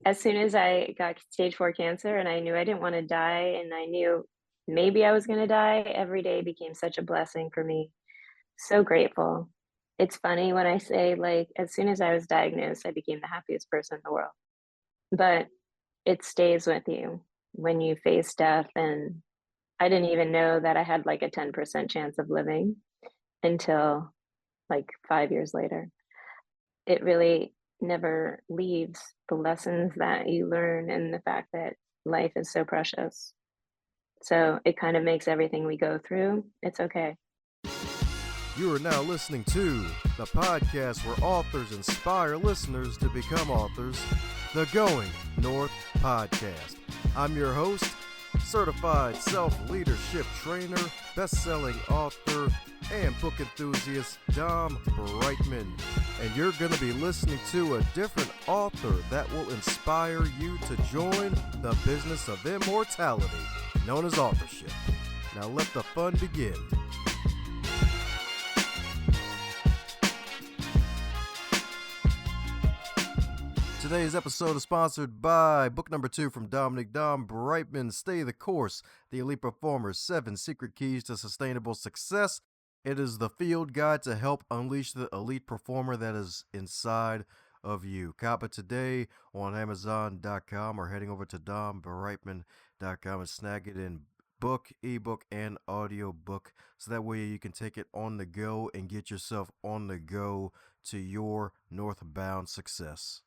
as soon as I got stage 4 cancer and I knew I didn't want to die and I knew maybe I was going to die, every day became such a blessing for me. So grateful. It's funny when I say, like, as soon as I was diagnosed, I became the happiest person in the world. But it stays with you when you face death. And I didn't even know that I had like a 10% chance of living until like 5 years later. It really never leaves the lessons that you learn and the fact that life is so precious. So it kind of makes everything we go through, it's okay. You are now listening to the podcast where authors inspire listeners to become authors, the Going North Podcast. I'm your host, certified self-leadership trainer, best-selling author, and book enthusiast Dom Brightman. And you're going to be listening to a different author that will inspire you to join the business of immortality, known as authorship. Now let the fun begin. Today's episode is sponsored by book number 2 from Dominic Dom Brightman, Stay the Course, The Elite Performer's 7 Secret Keys to Sustainable Success. It is the field guide to help unleash the elite performer that is inside of you. Cop it today on Amazon.com or heading over to dombrightman.com and snag it in book, ebook, and audio book, so that way you can take it on the go and get yourself on the go to your northbound success.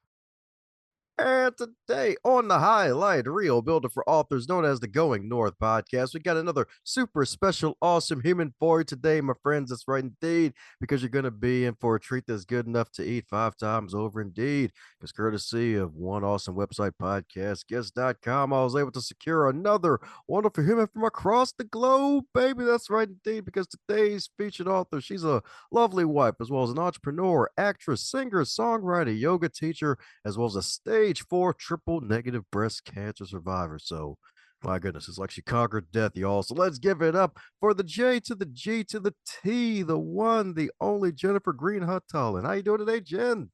And today on the Highlight Reel, builder for authors known as the Going North Podcast, we got another super special, awesome human for you today, my friends. That's right, indeed, because you're going to be in for a treat that's good enough to eat 5 times over, indeed. Because courtesy of one awesome website, podcastguest.com, I was able to secure another wonderful human from across the globe, baby. That's right, indeed, because today's featured author, she's a lovely wife, as well as an entrepreneur, actress, singer, songwriter, yoga teacher, as well as a stage 4 triple negative breast cancer survivor. So, my goodness, it's like she conquered death, y'all. So let's give it up for the J to the G to the T, the one, the only Jennifer Greenhut Tollin. How you doing today, Jen?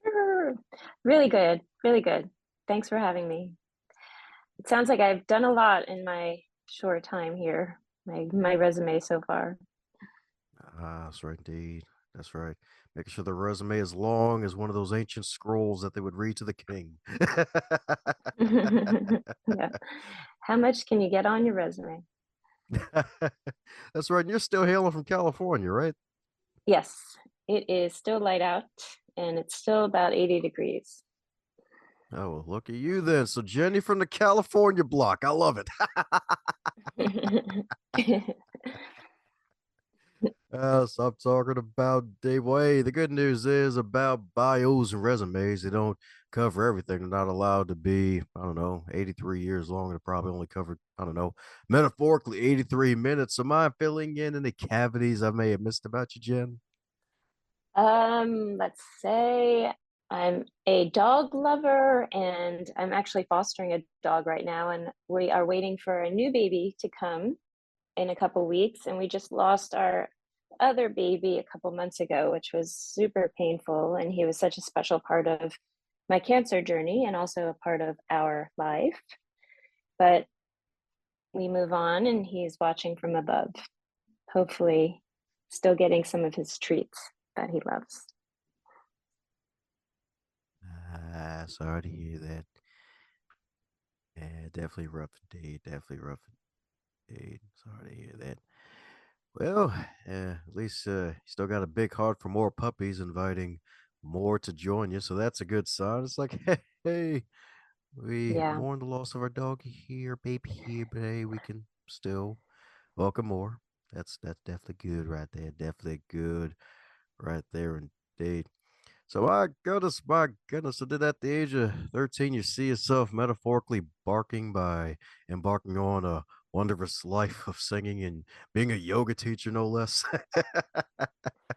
Sure. Really good. Really good. Thanks for having me. It sounds like I've done a lot in my short time here, my resume so far. That's right, indeed. That's right. Making sure the resume is long as one of those ancient scrolls that they would read to the king. Yeah. How much can you get on your resume? That's right. And you're still hailing from California, right? Yes, it is still light out and it's still about 80 degrees. Oh, well, look at you then. So Jenny from the California block. I love it. Stop talking about Dave Way. The good news is about bios and resumes. They don't cover everything. They're not allowed to be, 83 years long. They probably only covered, metaphorically 83 minutes. So mind filling in any cavities I may have missed about you, Jen? Let's say I'm a dog lover and I'm actually fostering a dog right now, and we are waiting for a new baby to come in a couple weeks, and we just lost our other baby a couple months ago, which was super painful, and he was such a special part of my cancer journey and also a part of our life. But we move on and he's watching from above, hopefully still getting some of his treats that he loves. Sorry to hear that. Yeah, definitely rough indeed. Definitely rough indeed. Sorry to hear that. Well, at least you still got a big heart for more puppies, inviting more to join you. So that's a good sign. It's like, hey, we Yeah. mourn the loss of our doggy here, baby here, but hey, we can still welcome more. That's definitely good right there. Definitely good right there indeed. So my goodness, so did at the age of 13 you see yourself metaphorically barking by embarking on a wondrous life of singing and being a yoga teacher, no less?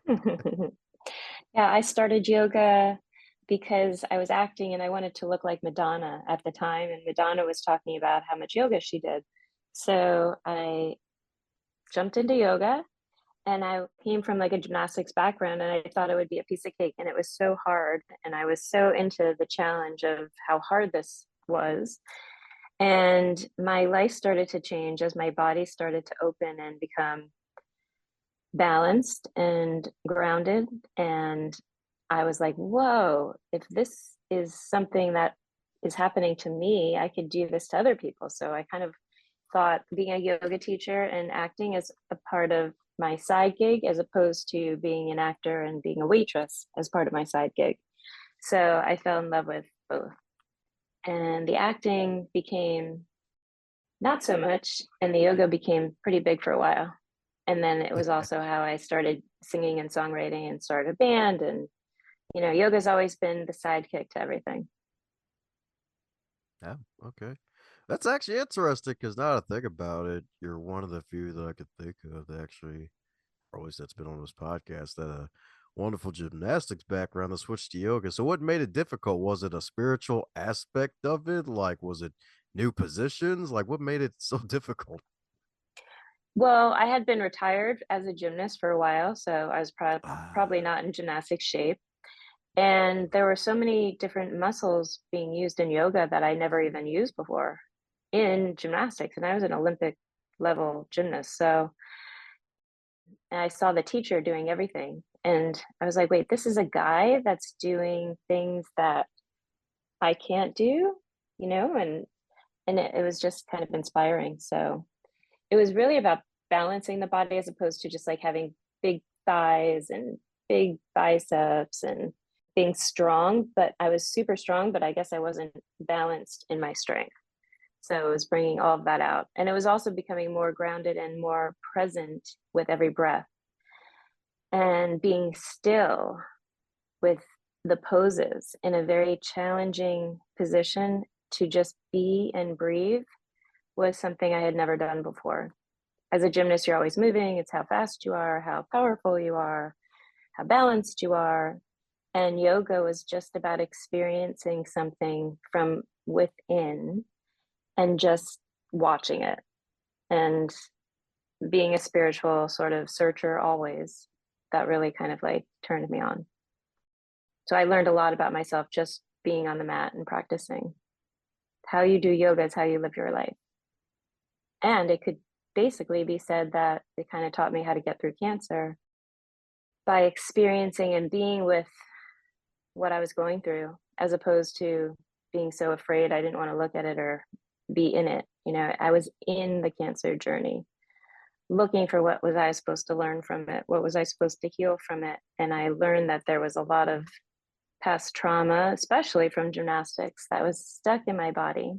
Yeah, I started yoga because I was acting and I wanted to look like Madonna at the time, and Madonna was talking about how much yoga she did. So I jumped into yoga And I came from like a gymnastics background and I thought it would be a piece of cake. And it was so hard. And I was so into the challenge of how hard this was. And my life started to change as my body started to open and become balanced and grounded. And I was like, whoa, if this is something that is happening to me, I could do this to other people. So I kind of thought being a yoga teacher and acting as a part of my side gig as opposed to being an actor and being a waitress as part of my side gig. So I fell in love with both. And the acting became not so much, and the yoga became pretty big for a while. And then it was also how I started singing and songwriting and started a band. And, yoga's always been the sidekick to everything. Yeah, okay. That's actually interesting because now that I think about it, you're one of the few that I could think of that actually, or at least that's been on this podcast, that a wonderful gymnastics background that switched to yoga. So what made it difficult? Was it a spiritual aspect of it? Like, was it new positions? Like, what made it so difficult? Well, I had been retired as a gymnast for a while, so I was probably Ah, not in gymnastic shape. And there were so many different muscles being used in yoga that I never even used before in gymnastics. And I was an Olympic level gymnast. So and I saw the teacher doing everything. And I was like, wait, this is a guy that's doing things that I can't do, and it was just kind of inspiring. So it was really about balancing the body as opposed to just like having big thighs and big biceps and being strong. But I was super strong, but I guess I wasn't balanced in my strength. So it was bringing all of that out. And it was also becoming more grounded and more present with every breath and being still with the poses in a very challenging position to just be and breathe was something I had never done before. As a gymnast, you're always moving. It's how fast you are, how powerful you are, how balanced you are. And yoga was just about experiencing something from within and just watching it and being a spiritual sort of searcher always. That really kind of like turned me on. So I learned a lot about myself just being on the mat and practicing. How you do yoga is how you live your life. And it could basically be said that it kind of taught me how to get through cancer by experiencing and being with what I was going through, as opposed to being so afraid I didn't want to look at it or be in it. I was in the cancer journey, looking for what was I supposed to learn from it, what was I supposed to heal from it. And I learned that there was a lot of past trauma, especially from gymnastics, that was stuck in my body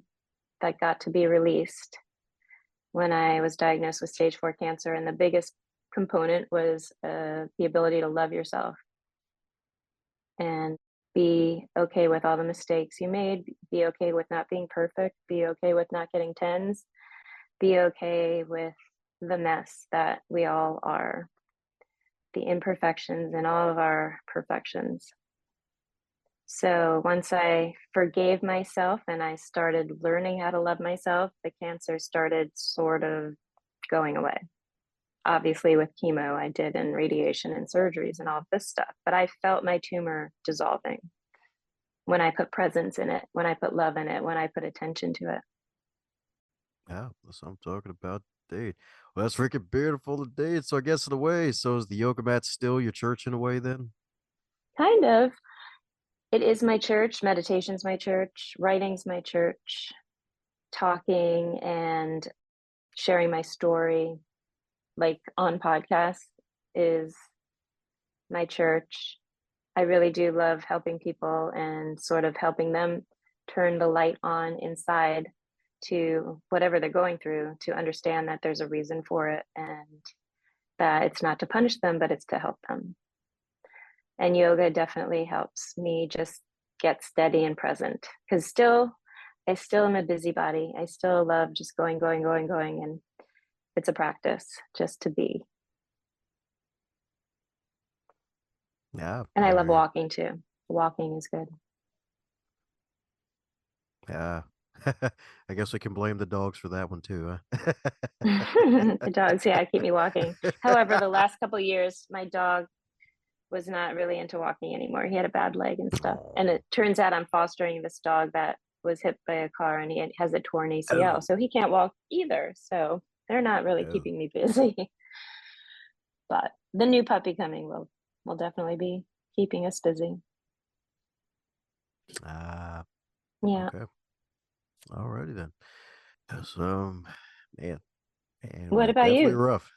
that got to be released when I was diagnosed with stage 4 cancer. And the biggest component was the ability to love yourself and be okay with all the mistakes you made, be okay with not being perfect, be okay with not getting tens, be okay with the mess that we all are, the imperfections and all of our perfections. So once I forgave myself and I started learning how to love myself, the cancer started sort of going away. Obviously, with chemo, I did and radiation and surgeries and all of this stuff, but I felt my tumor dissolving when I put presence in it, when I put love in it, when I put attention to it. yeah, that's what I'm talking about. Date. Well, that's freaking beautiful to date. So I guess in a way, so is the yoga mat still your church in a way then? Kind of. It is my church. Meditation's my church. Writing's my church. Talking and sharing my story, like on podcasts, is my church. I really do love helping people and sort of helping them turn the light on inside to whatever they're going through to understand that there's a reason for it and that it's not to punish them, but it's to help them. And yoga definitely helps me just get steady and present because I still am a busybody. I still love just going, going, going, going. And it's a practice just to be. Yeah, And I I love hear you. walking too. Walking is good. Yeah. I guess we can blame the dogs for that one too, huh? The dogs, yeah, keep me walking. However, the last couple years, my dog was not really into walking anymore. He had a bad leg and stuff. And Oh. it turns out I'm fostering this dog that was hit by a car and he has a torn ACL. Oh. So he can't walk either. So they're not really Oh. keeping me busy. But the new puppy coming will definitely be keeping us busy. Ah, Yeah. okay. Alrighty then. Yes, man, What about definitely you? rough.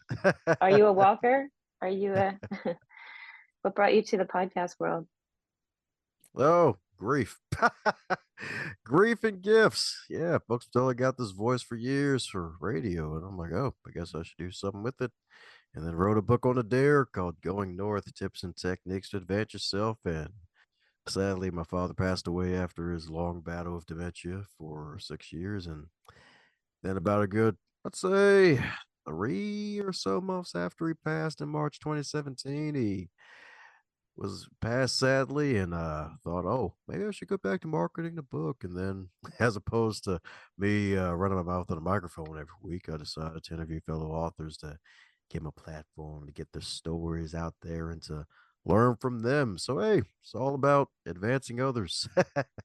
Are you a walker? Are you a what brought you to the podcast world? Oh, grief. Grief and gifts. Yeah, folks tell I got this voice for years for radio, and I'm like, oh, I guess I should do something with it. And then wrote a book on a dare called Going North: Tips and Techniques to Advance Yourself. And sadly, my father passed away after his long battle with dementia for 6 years. And then about a good, let's say, 3 or so months after he passed in March 2017, he was passed sadly, and thought, oh, maybe I should go back to marketing the book. And then, as opposed to me running my mouth on a microphone every week, I decided to interview fellow authors to give them a platform to get their stories out there and to learn from them. So, hey, it's all about advancing others.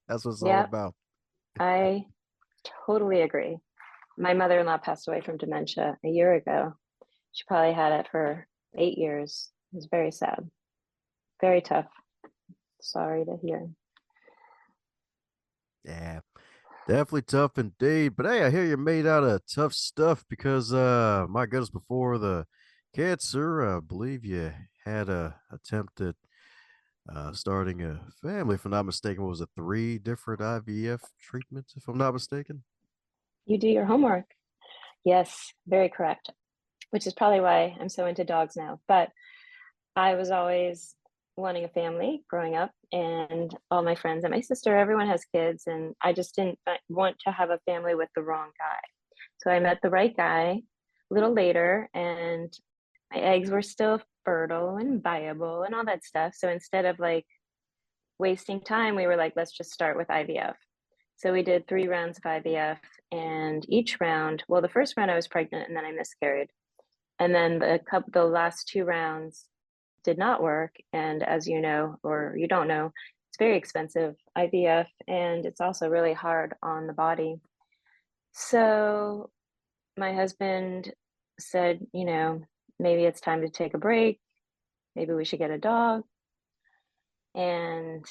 That's what it's all Yeah, about. I totally agree. My mother-in-law passed away from dementia a year ago. She probably had it for 8 years. It was very sad, very tough. Sorry to hear. Yeah, definitely tough indeed. But hey, I hear you're made out of tough stuff because my goodness, before the cancer, I believe you had a attempt at starting a family, if I'm not mistaken. What was it, 3 different IVF treatments, if I'm not mistaken? You do your homework. Yes, very correct. Which is probably why I'm so into dogs now. But I was always wanting a family growing up, and all my friends and my sister, everyone has kids, and I just didn't want to have a family with the wrong guy. So I met the right guy a little later, and my eggs were still fertile and viable and all that stuff. So instead of like wasting time, we were like, let's just start with IVF. So we did 3 rounds of IVF, and each round, well, the first round I was pregnant and then I miscarried. And then the last 2 rounds did not work. And as you know, or you don't know, it's very expensive, IVF, and it's also really hard on the body. So my husband said, maybe it's time to take a break. Maybe we should get a dog. And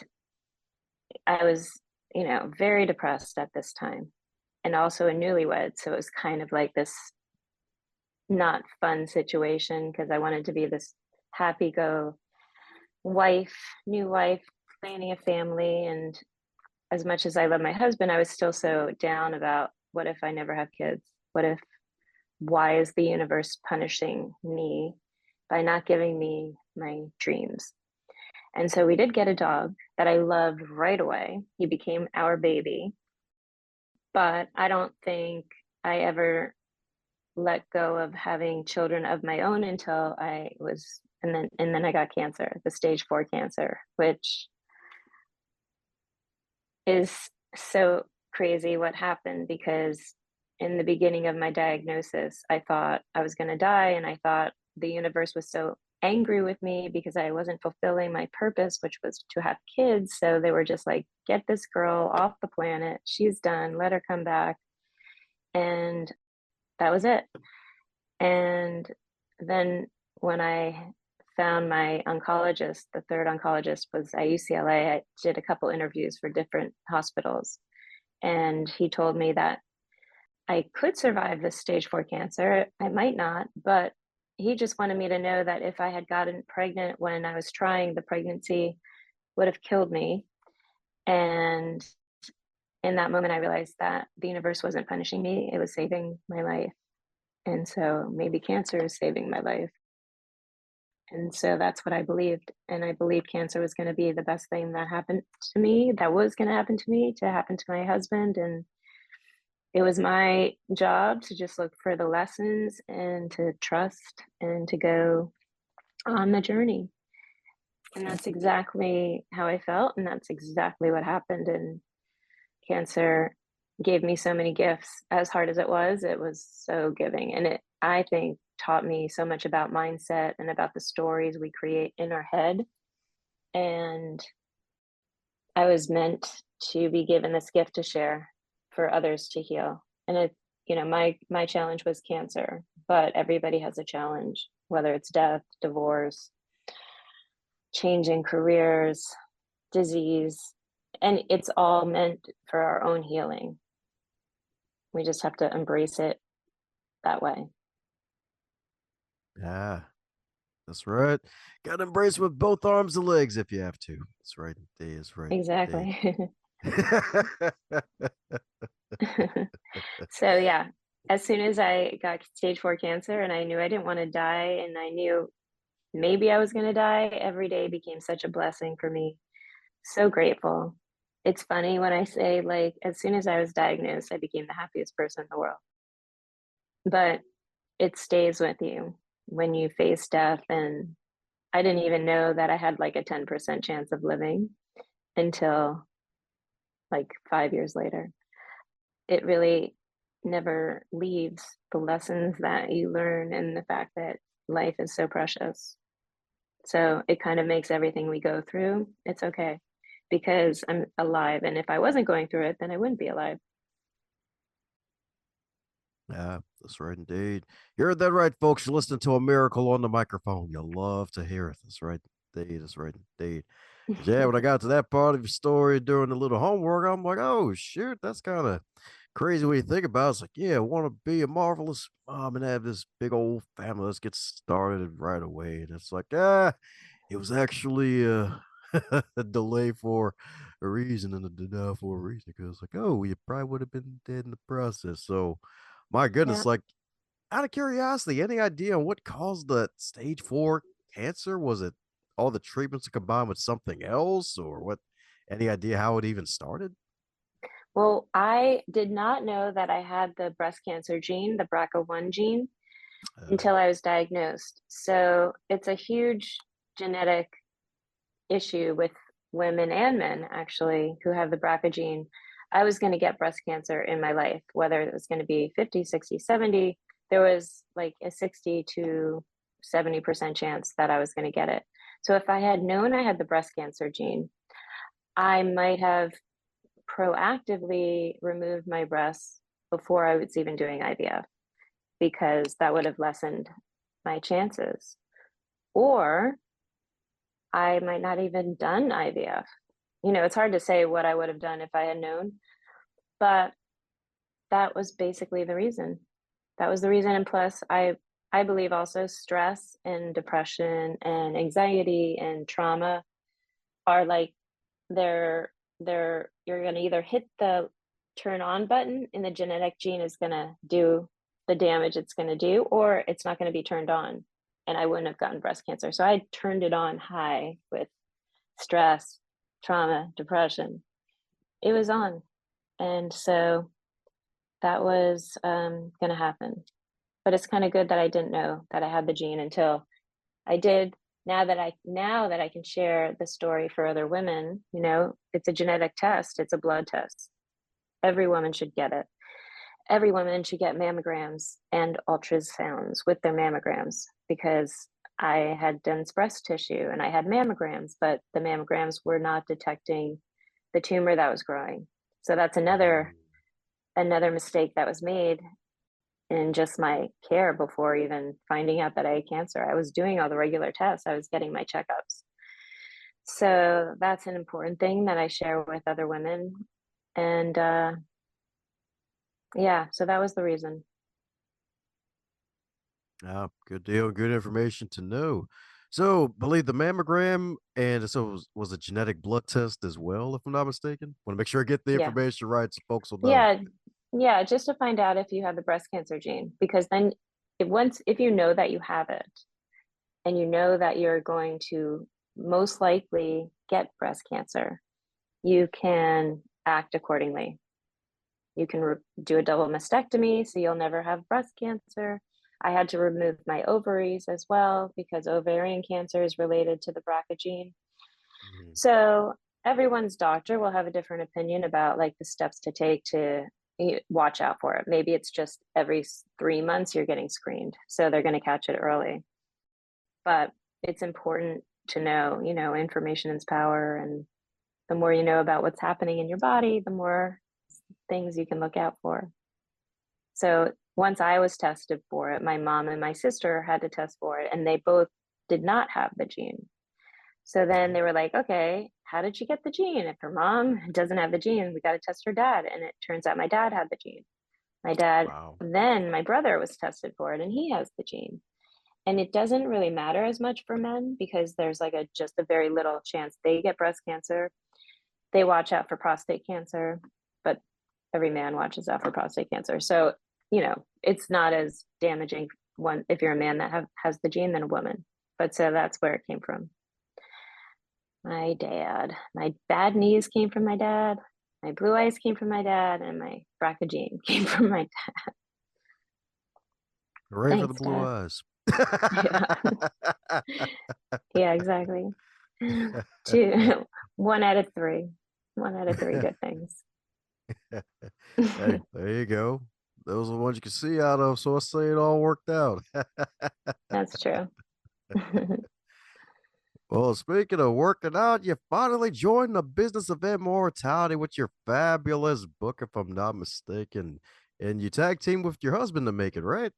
I was, very depressed at this time and also a newlywed. So it was kind of like this not fun situation because I wanted to be this happy go wife, new wife, planning a family. And as much as I love my husband, I was still so down about what if I never have kids? What if, why is the universe punishing me by not giving me my dreams? And so we did get a dog that I loved right away. He became our baby, but I don't think I ever let go of having children of my own until I was and then I got cancer, the stage 4 cancer, which is so crazy what happened because in the beginning of my diagnosis, I thought I was going to die and I thought the universe was so angry with me because I wasn't fulfilling my purpose, which was to have kids. So they were just like, get this girl off the planet. She's done. Let her come back. And that was it. And then when I found my oncologist, the third oncologist was at UCLA. I did a couple interviews for different hospitals, and he told me that I could survive this stage 4 cancer. I might not, but he just wanted me to know that if I had gotten pregnant when I was trying, the pregnancy would have killed me. And in that moment, I realized that the universe wasn't punishing me, it was saving my life. And so maybe cancer is saving my life. And so that's what I believed. And I believed cancer was going to be the best thing that happened to me, that was going to happen to me, to happen to my husband. And it was my job to just look for the lessons and to trust and to go on the journey. And that's exactly how I felt. And that's exactly what happened. And cancer gave me so many gifts. As hard as it was so giving, and it, I think, taught me so much about mindset and about the stories we create in our head, and I was meant to be given this gift to share for others to heal. And it, my challenge was cancer, but everybody has a challenge, whether it's death, divorce, changing careers, disease, and it's all meant for our own healing. We just have to embrace it that way. Yeah, that's right. Gotta embrace with both arms and legs if you have to. That's right indeed. That's right indeed. Exactly. So yeah, as soon as I got stage 4 cancer and I knew I didn't want to die and I knew maybe I was going to die, every day became such a blessing for me. So grateful. It's funny when I say, like, as soon as I was diagnosed, I became the happiest person in the world. But it stays with you when you face death. And I didn't even know that I had like a 10% chance of living until like 5 years later. It really never leaves the lessons that you learn and the fact that life is so precious. So it kind of makes everything we go through, it's okay because I'm alive. And if I wasn't going through it, then I wouldn't be alive. Yeah, that's right indeed. You heard that right, folks. You're listening to a miracle on the microphone. You'll love to hear it. That's right indeed. That's right indeed. 'Cause, yeah, when I got to that part of your story during the little homework, I'm like, oh shoot, that's kind of crazy when you think about it. It's like, yeah, I want to be a marvelous mom and have this big old family. Let's get started right away. And it's like, it was actually a delay for a reason and a denial for a reason. Because like, oh, you probably would have been dead in the process. So, my Yeah. goodness, like out of curiosity, any idea on what caused the stage 4 cancer? Was it all the treatments combined with something else, or what? Any idea how it even started? Well, I did not know that I had the breast cancer gene, the BRCA1 gene, Uh, until I was diagnosed. So it's a huge genetic issue with women and men, actually, who have the BRCA gene. I was going to get breast cancer in my life, whether it was going to be 50, 60, 70. There was like a 60 to 70% chance that I was going to get it. So if I had known I had the breast cancer gene, I might have proactively removed my breasts before I was even doing IVF because that would have lessened my chances. Or I might not even done IVF. It's hard to say what I would have done if I had known, but that was basically the reason. That was the reason. And plus, I believe also stress and depression and anxiety and trauma are like they're you're gonna either hit the turn on button and the genetic gene is gonna do the damage it's gonna do, or it's not gonna be turned on. And I wouldn't have gotten breast cancer. So I turned it on high with stress, trauma, depression. It was on. And so that was going to happen. But it's kind of good that I didn't know that I had the gene until I did. Now that I can share the story for other women, it's a genetic test, it's a blood test. Every woman should get it. Every woman should get mammograms and ultrasounds with their mammograms because I had dense breast tissue and I had mammograms, but the mammograms were not detecting the tumor that was growing. So that's another mistake that was made in just my care before even finding out that I had cancer. I was doing all the regular tests, I was getting my checkups. So that's an important thing that I share with other women. And yeah, so that was the reason. good deal, good information to know. So, believe the mammogram, and so was a genetic blood test as well, if I'm not mistaken. Want to make sure I get the Yeah. information right, so folks will know. Yeah. Yeah, just to find out if you have the breast cancer gene, because then if you know that you have it and you know that you're going to most likely get breast cancer, you can act accordingly. You can do a double mastectomy so you'll never have breast cancer. I had to remove my ovaries as well because ovarian cancer is related to the BRCA gene. Mhm. So everyone's doctor will have a different opinion about like the steps to take to watch out for it. Maybe it's just every 3 months you're getting screened, so they're going to catch it early. But it's important to know, information is power, and the more you know about what's happening in your body, the more things you can look out for. So once I was tested for it, my mom and my sister had to test for it, and they both did not have the gene. So then they were like, okay, how did she get the gene? If her mom doesn't have the gene, we got to test her dad. And it turns out my dad had the gene. My dad, Wow. then my brother was tested for it, and he has the gene. And it doesn't really matter as much for men because there's like just a very little chance they get breast cancer. They watch out for prostate cancer, but every man watches out for prostate cancer. So, it's not as damaging one if you're a man that has the gene than a woman. But so that's where it came from. My dad. My bad knees came from my dad. My blue eyes came from my dad, and my BRCA gene came from my dad. Hooray for the Thanks, blue Dad. eyes. Yeah, yeah, exactly. Two, 1 out of 3. 1 out of 3 good things. Hey, there you go. Those are the ones you can see out of, so I say it all worked out. That's true. Well, speaking of working out, you finally joined the business of immortality with your fabulous book, if I'm not mistaken. And you tag team with your husband to make it, right?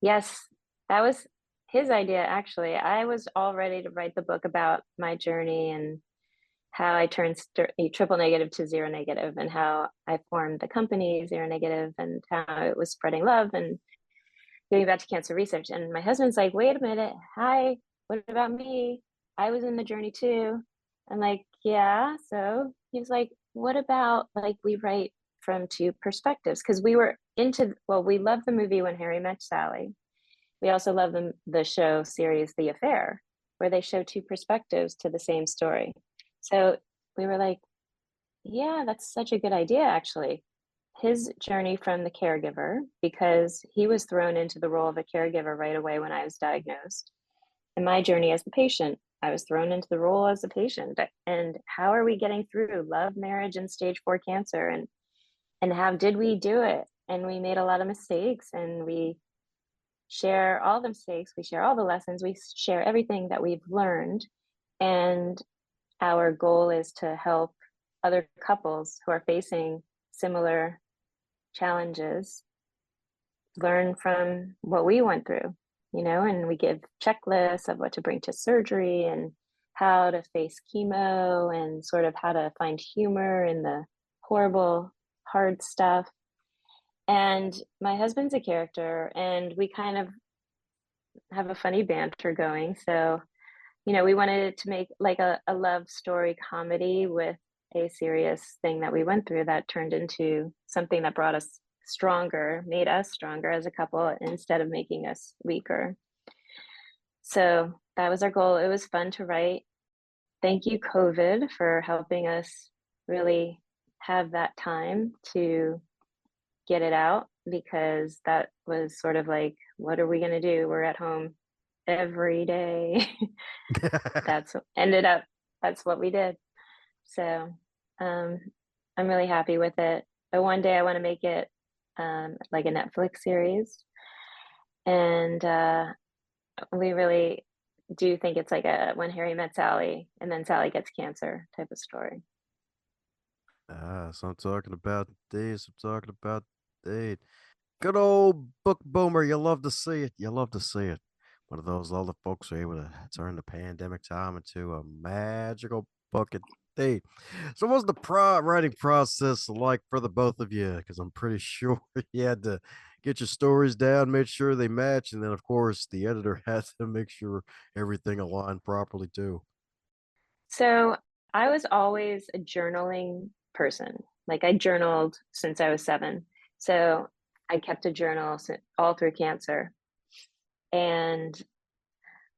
Yes, that was his idea, actually. I was all ready to write the book about my journey and how I turned a triple negative to zero negative, and how I formed the company Zero Negative, and how it was spreading love and getting back to cancer research. And my husband's like, wait a minute, hi, what about me? I was in the journey too. I'm like, yeah. So he was like, what about like we write from two perspectives? Because we love the movie When Harry Met Sally. We also love the show series The Affair, where they show two perspectives to the same story. So we were like, yeah, that's such a good idea, actually. His journey from the caregiver, because he was thrown into the role of a caregiver right away when I was diagnosed, and my journey as the patient, I was thrown into the role as a patient. And how are we getting through love, marriage, and stage 4 cancer? And how did we do it? And we made a lot of mistakes, and we share all the mistakes, we share all the lessons, we share everything that we've learned. And our goal is to help other couples who are facing similar challenges learn from what we went through, and we give checklists of what to bring to surgery and how to face chemo and sort of how to find humor in the horrible, hard stuff. And my husband's a character, and we kind of have a funny banter going. So, we wanted to make like a love story comedy with a serious thing that we went through that turned into something that brought us stronger, made us stronger as a couple instead of making us weaker. So that was our goal. It was fun to write. Thank you, COVID, for helping us really have that time to get it out, because that was sort of like, what are we going to do? We're at home every day. That's what we did. So um, I'm really happy with it. But one day I want to make it like a Netflix series. And we really do think it's like a When Harry Met Sally and then Sally gets cancer type of story. So I'm talking about this. I'm talking about that. Good old book boomer. You love to see it. You love to see it. One of those older folks who are able to turn the pandemic time into a magical book indeed. So, what's the writing process like for the both of you? Because I'm pretty sure you had to get your stories down, make sure they match, and then, of course, the editor has to make sure everything aligned properly too. So I was always a journaling person. Like I journaled since I was 7. So I kept a journal all through cancer. And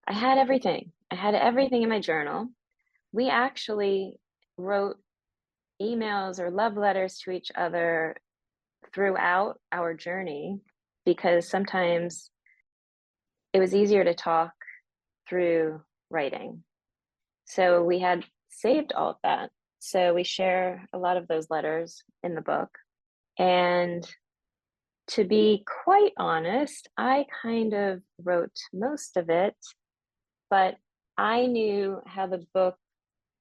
I had everything. I had everything in my journal. We actually wrote emails or love letters to each other throughout our journey, because sometimes it was easier to talk through writing. So we had saved all of that. So we share a lot of those letters in the book. And to be quite honest, I kind of wrote most of it, but I knew how the book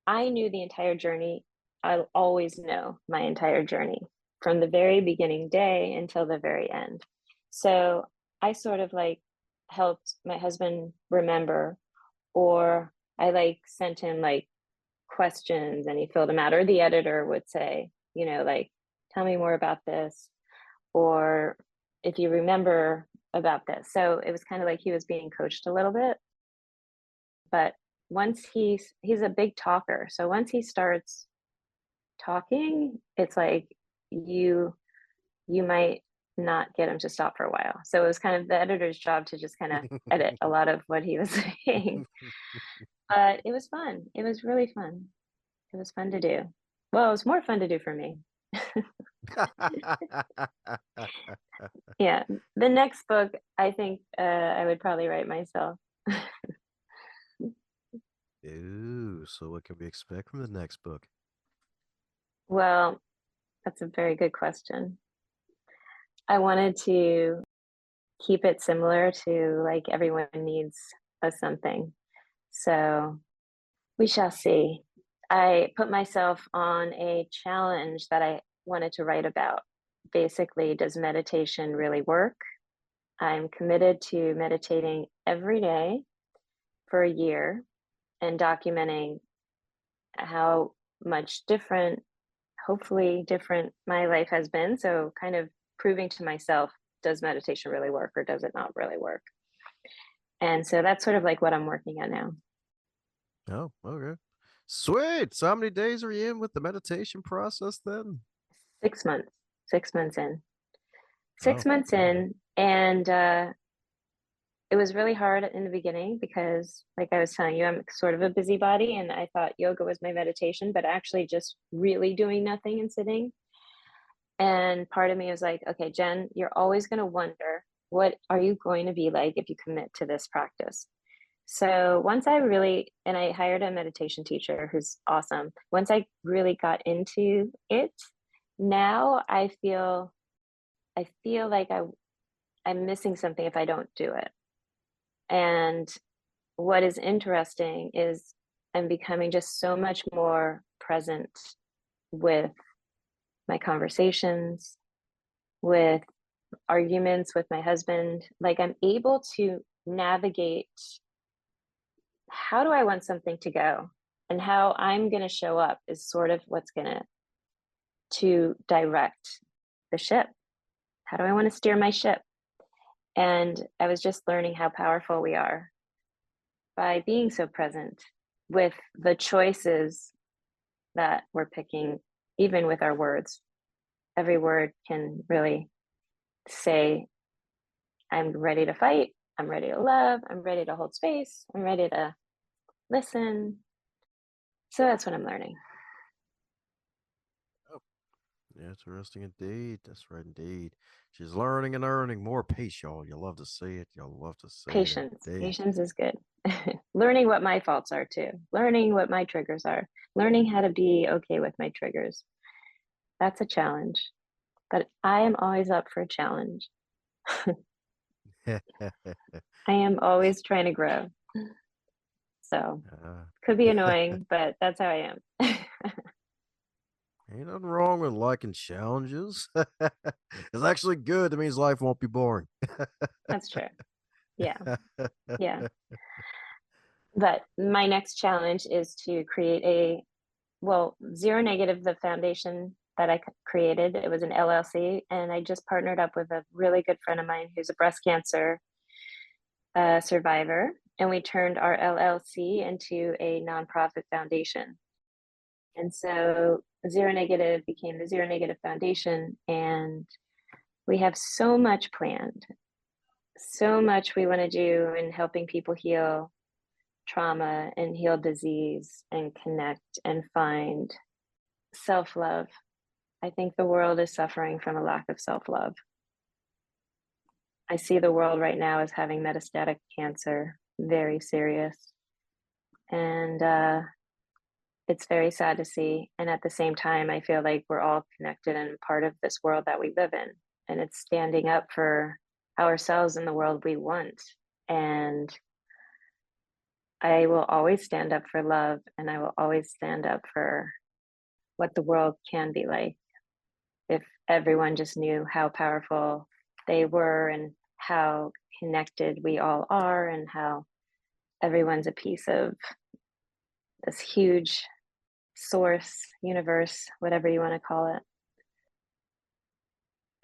I knew the entire journey. I'll always know my entire journey from the very beginning day until the very end. So I sort of like helped my husband remember, or I like sent him like questions and he filled them out, or the editor would say, like, tell me more about this, or if you remember about this. So it was kind of like he was being coached a little bit. But once he's a big talker, so once he starts talking, it's like you you might not get him to stop for a while. So it was kind of the editor's job to just kind of edit a lot of what he was saying. But it was fun. It was really fun. It was fun to do. Well, it was more fun to do for me. Yeah. The next book, I think I would probably write myself. Ooh, so what can we expect from the next book? Well, that's a very good question. I wanted to keep it similar to like everyone needs a something. So we shall see. I put myself on a challenge that I wanted to write about. Basically, does meditation really work? I'm committed to meditating every day for a year and documenting how much different, hopefully different, my life has been. So, kind of proving to myself, does meditation really work or does it not really work? And so that's sort of like what I'm working on now. Oh, okay. Sweet. So how many days are you in with the meditation process then? 6 months, 6 months in, six Oh, months okay. in. And it was really hard in the beginning because, like I was telling you, I'm sort of a busybody and I thought yoga was my meditation, but actually just really doing nothing and sitting. And part of me was like, okay, Jen, you're always going to wonder, what are you going to be like if you commit to this practice? So once I really, and I hired a meditation teacher who's awesome. Once I really got into it, now I feel like I'm missing something if I don't do it. And what is interesting is I'm becoming just so much more present with my conversations, with arguments with my husband. Like I'm able to navigate, how do I want something to go and how I'm going to show up is sort of what's going to direct the ship. How do I want to steer my ship? And I was just learning how powerful we are by being so present with the choices that we're picking, even with our words. Every word can really say, I'm ready to fight, I'm ready to love, I'm ready to hold space, I'm ready to listen. So that's what I'm learning. Oh, yeah, interesting indeed. That's right indeed. She's learning and earning more pace, y'all. You love to see it. You'll love to see it Patience. indeed. Patience is good. Learning what my faults are too, learning what my triggers are, learning how to be okay with my triggers. That's a challenge, but I am always up for a challenge. I am always trying to grow. So could be annoying, but that's how I am. Ain't nothing wrong with liking challenges. It's actually good. That means life won't be boring. That's true. Yeah. Yeah. But my next challenge is to create Zero Negative, the foundation that I created. It was an LLC, and I just partnered up with a really good friend of mine who's a breast cancer survivor, and we turned our LLC into a nonprofit foundation. And so Zero Negative became the Zero Negative Foundation, and we have so much planned, so much we want to do in helping people heal trauma and heal disease and connect and find self love. I think the world is suffering from a lack of self love. I see the world right now as having metastatic cancer, very serious. And it's very sad to see. And at the same time, I feel like we're all connected and part of this world that we live in. And it's standing up for ourselves and the world we want. And I will always stand up for love, and I will always stand up for what the world can be like if everyone just knew how powerful they were and how connected we all are and how everyone's a piece of this huge source, universe, whatever you want to call it.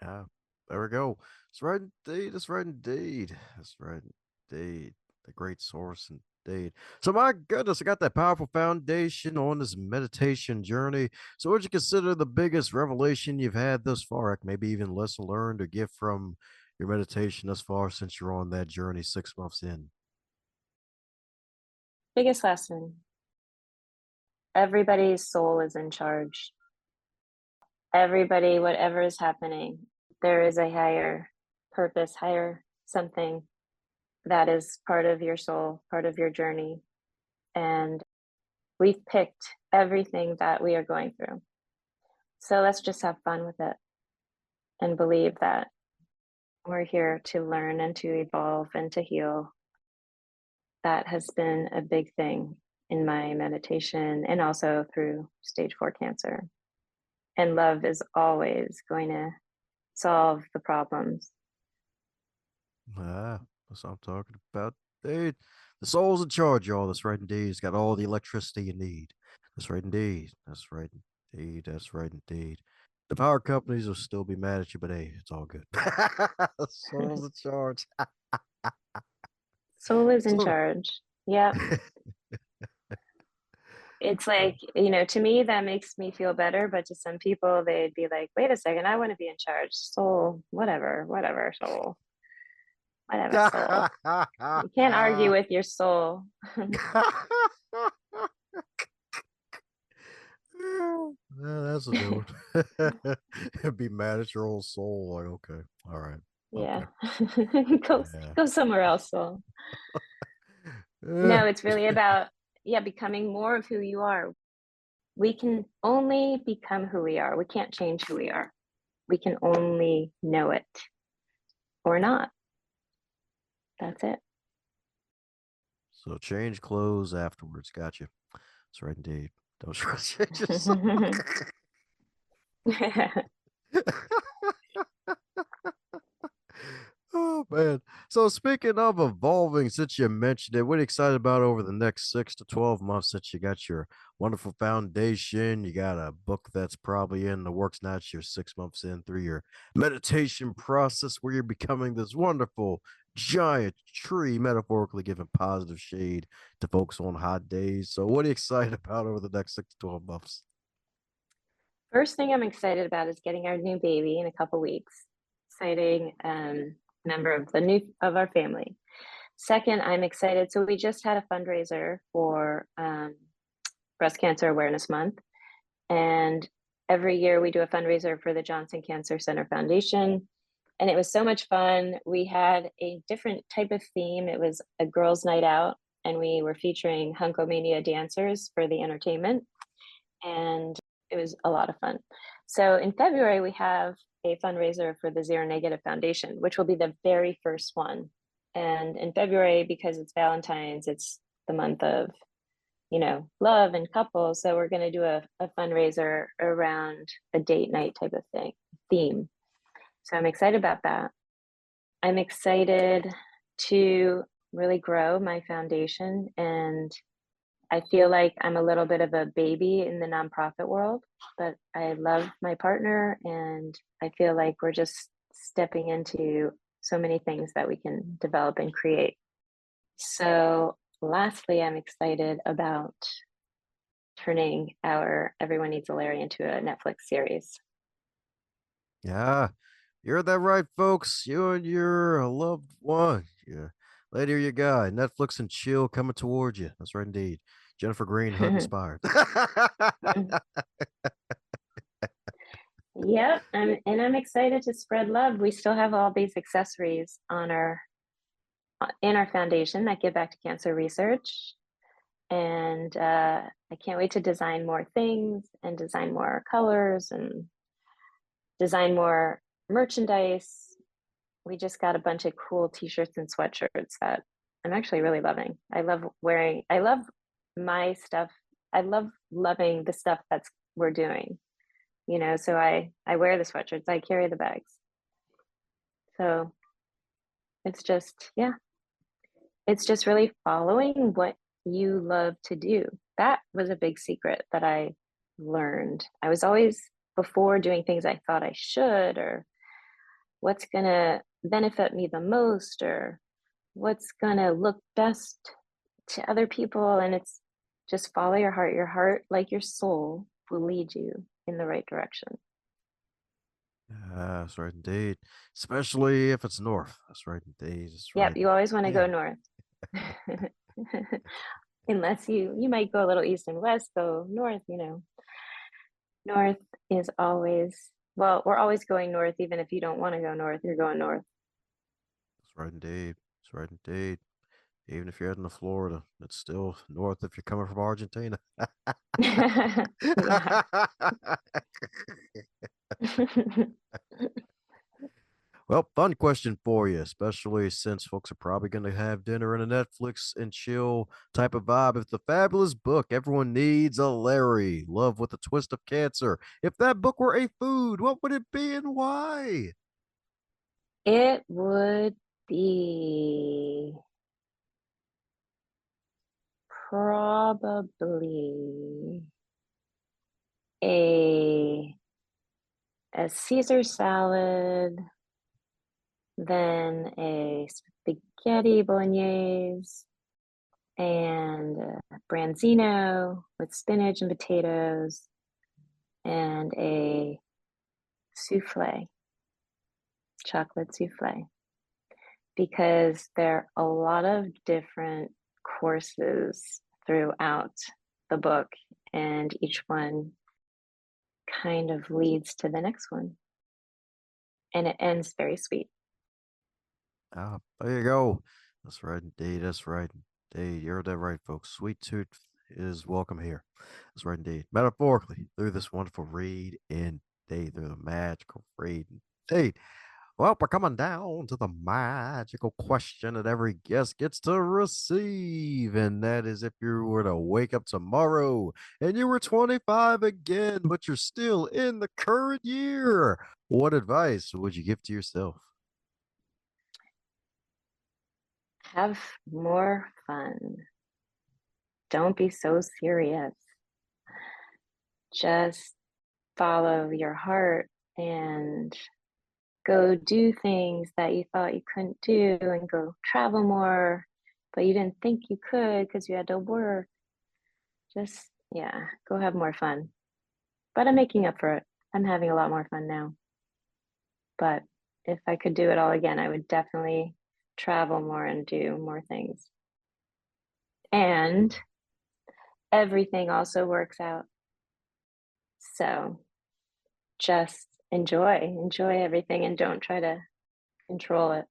Yeah, there we go. That's right indeed. That's right indeed. That's right indeed. The great source indeed. So my goodness, I got that powerful foundation on this meditation journey. So what'd you consider the biggest revelation you've had thus far? Like maybe even lesson learned or gift from your meditation thus far since you're on that journey 6 months in? Biggest lesson: everybody's soul is in charge. Everybody, whatever is happening, there is a higher purpose, higher something that is part of your soul, part of your journey. And we've picked everything that we are going through. So let's just have fun with it and believe that we're here to learn and to evolve and to heal. That has been a big thing in my meditation and also through stage 4 cancer. And love is always going to solve the problems. Ah, that's what I'm talking about. Dude, the soul's in charge, y'all. That's right indeed. It's got all the electricity you need. That's right indeed. That's right indeed. That's right indeed. The power companies will still be mad at you, but hey, it's all good. The soul's in charge. Soul is in So, charge. Yeah. It's like, to me, that makes me feel better. But to some people, they'd be like, wait a second, I want to be in charge. Soul, whatever, soul, whatever, soul. You can't argue with your soul. Yeah, that's a new one. Be mad at your old soul. Like, okay, all right, Yeah. okay, go, yeah. go somewhere else, soul. Eh, No, it's really about, yeah, becoming more of who you are. We can only become who we are. We can't change who we are. We can only know it or not. That's it. so change clothes afterwards. Gotcha. That's right, indeed. Don't try to change yourself. Oh man. So speaking of evolving, since you mentioned it, what are you excited about over the next 6 to 12 months since you got your wonderful foundation? You got a book that's probably in the works now that you're 6 months in through your meditation process where you're becoming this wonderful giant tree, metaphorically giving positive shade to folks on hot days. So what are you excited about over the next 6 to 12 months? First thing I'm excited about is getting our new baby in a couple weeks. Exciting member of our family. Second, I'm excited. So we just had a fundraiser for Breast Cancer Awareness Month, and every year we do a fundraiser for the Johnson Cancer Center Foundation. And it was so much fun. We had a different type of theme. It was a girls' night out, and we were featuring Hunkomania dancers for the entertainment. And it was a lot of fun. So in February, we have a fundraiser for the Zero Negative Foundation, which will be the very first one. And in February, because it's Valentine's, it's the month of, love and couples. So we're going to do a fundraiser around a date night type of theme. So I'm excited about that. I'm excited to really grow my foundation, and I feel like I'm a little bit of a baby in the nonprofit world, but I love my partner, and I feel like we're just stepping into so many things that we can develop and create. So, lastly, I'm excited about turning our Everyone Needs a Larry into a Netflix series. Yeah, you're that right, folks. You and your loved one. Yeah. Lady or your guy. Netflix and chill coming towards you. That's right, indeed. Jennifer Greenhut inspired. Yep, I'm excited to spread love. We still have all these accessories on our in our foundation that give back to cancer research. And I can't wait to design more things and design more colors and design more merchandise. We just got a bunch of cool t-shirts and sweatshirts that I'm actually really loving. I love my stuff. I love loving the stuff that's we're doing, so I wear the sweatshirts, I carry the bags. So it's just, yeah, it's just really following what you love to do. That was a big secret that I learned. I was always before doing things I thought I should, or what's going to benefit me the most, or what's going to look best to other people. And it's just follow your heart. Your heart, like your soul, will lead you in the right direction. Yeah, that's right indeed. Especially if it's north. That's right indeed. That's Yep, right. you always want to go Yeah. north. Unless you might go a little east and west, go north, North is always, well, we're always going north. Even if you don't want to go north, you're going north. That's right indeed. That's right indeed. Even if you're heading to Florida, it's still north if you're coming from Argentina. Yeah. Well, fun question for you, especially since folks are probably going to have dinner and a Netflix and chill type of vibe. If the fabulous book Everyone Needs a Larry, Love with a Twist of Cancer, if that book were a food, what would it be and why? It would be probably a a Caesar salad, then a spaghetti bolognese, and a branzino with spinach and potatoes, and a souffle, chocolate souffle, because there are a lot of different courses throughout the book, and each one kind of leads to the next one, and it ends very sweet. Ah, there you go. That's right indeed. That's right indeed. You're that right, folks. Sweet tooth is welcome here. That's right indeed. Metaphorically, through this wonderful read indeed, through the magical read indeed. Well, we're coming down to the magical question that every guest gets to receive. And that is if you were to wake up tomorrow and you were 25 again, but you're still in the current year, what advice would you give to yourself? Have more fun. Don't be so serious. Just follow your heart and go do things that you thought you couldn't do, and go travel more, but you didn't think you could because you had to work. Just, yeah, go have more fun. But I'm making up for it. I'm having a lot more fun now. But if I could do it all again, I would definitely travel more and do more things. And everything also works out. So just enjoy everything, and don't try to control it.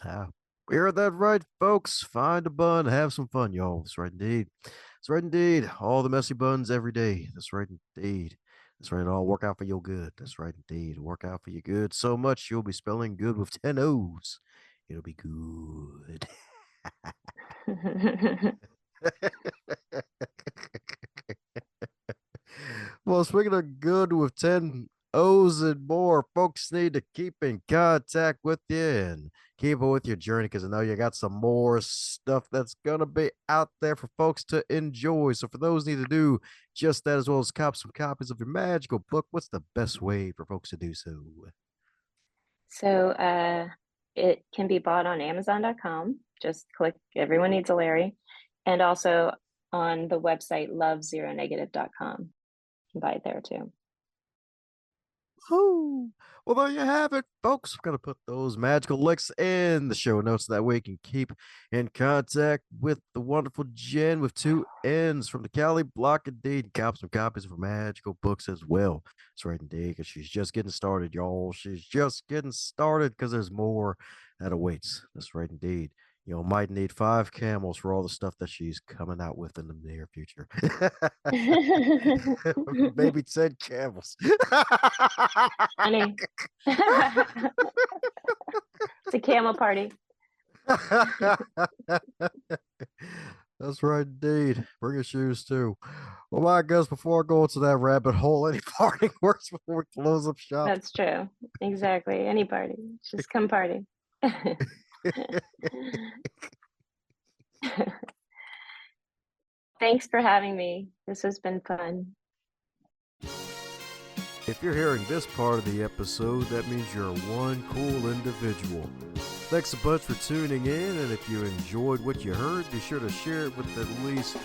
Ah, we heard that right, folks. Find a bun, have some fun, y'all. That's right indeed. That's right indeed. All the messy buns every day. That's right indeed. That's right. All work out for your good. That's right indeed. Work out for your good so much you'll be spelling good with 10 O's. It'll be good. Well, speaking of good with 10 O's and more, folks need to keep in contact with you and keep it with your journey because I know you got some more stuff that's going to be out there for folks to enjoy. So, for those need to do just that as well as cop some copies of your magical book, what's the best way for folks to do so? So it can be bought on Amazon.com. Just click Everyone Needs a Larry. And also on the website lovezeronegative.com. You can buy it there too. Woo. Well, there you have it, folks. We're going to put those magical links in the show notes so that way you can keep in contact with the wonderful Jen with two N's from the Cali Block. Indeed, cop some copies of her magical books as well. That's right, indeed, because she's just getting started, y'all. She's just getting started because there's more that awaits. That's right, indeed. Might need 5 camels for all the stuff that she's coming out with in the near future. Maybe 10 camels. Funny. It's a camel party. That's right, indeed. Bring your shoes too. Well, my guess before I go into that rabbit hole, any parting words before we close up shop? That's true. Exactly. Any party. Just come party. Thanks for having me. This has been fun. If you're hearing this part of the episode, that means you're one cool individual. Thanks a bunch for tuning in, and if you enjoyed what you heard, be sure to share it with at least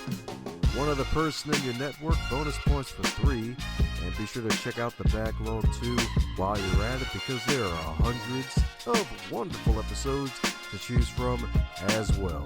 one other person in your network. Bonus points for 3. And be sure to check out the backlog too while you're at it, because there are hundreds of wonderful episodes to choose from as well.